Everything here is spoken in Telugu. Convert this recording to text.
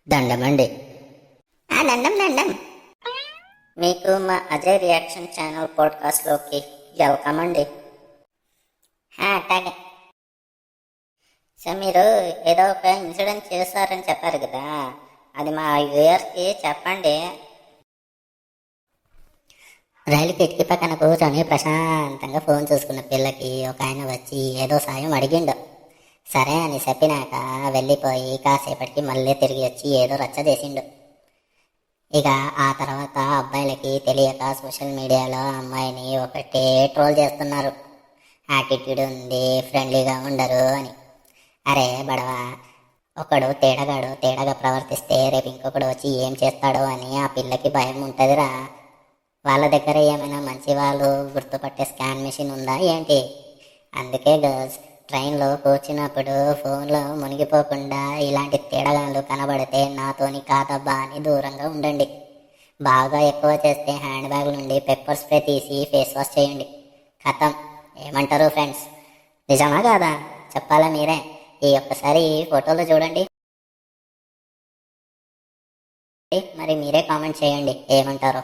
దండమండి. దండం దండం. మీకు మా అజయ్ రియాక్షన్ ఛానల్ పాడ్కాస్ట్లోకి వెల్కమ్ అండి. అట్లాగే. సో మీరు ఏదో ఒక ఇన్సిడెంట్ చేస్తారని చెప్పారు కదా, అది మా వ్యూయర్స్కి చెప్పండి. రైలు కిటికీ పక్కన కూర్చొని ప్రశాంతంగా ఫోన్ చూసుకున్న పిల్లకి ఒక ఆయన వచ్చి ఏదో సాయం అడిగిండు. సరే అని చెప్పినాక వెళ్ళిపోయి కాసేపటికి మళ్ళీ తిరిగి వచ్చి ఏదో రచ్చ చేసిండు. ఇక ఆ తర్వాత అబ్బాయిలకి తెలియక సోషల్ మీడియాలో అమ్మాయిని ఒకటే ట్రోల్ చేస్తున్నారు. యాటిట్యూడ్ ఉంది, ఫ్రెండ్లీగా ఉండరు అని. అరే బడవా, ఒకడు తేడాగా ప్రవర్తిస్తే రేపు ఇంకొకడు వచ్చి ఏం చేస్తాడో అని ఆ పిల్లకి భయం ఉంటుందిరా. వాళ్ళ దగ్గర ఏమైనా మంచి వాళ్ళు గుర్తుపట్టే స్కాన్ మెషిన్ ఉందా ఏంటి? అందుకే గర్ల్స్, ట్రైన్లో కూర్చున్నప్పుడు ఫోన్లో మునిగిపోకుండా ఇలాంటి తేడాగాళ్ళు కనబడితే నాతోని కాదబ్బా అని దూరంగా ఉండండి. బాగా ఎక్కువ చేస్తే హ్యాండ్ బ్యాగ్ నుండి పెప్పర్ స్ప్రే తీసి ఫేస్ వాష్ చేయండి. ఖతం. ఏమంటారు ఫ్రెండ్స్? నిజమా కాదా చెప్పాలా మీరే. ఈ ఒక్కసారి ఫోటోలు చూడండి, మరి మీరే కామెంట్ చేయండి ఏమంటారో.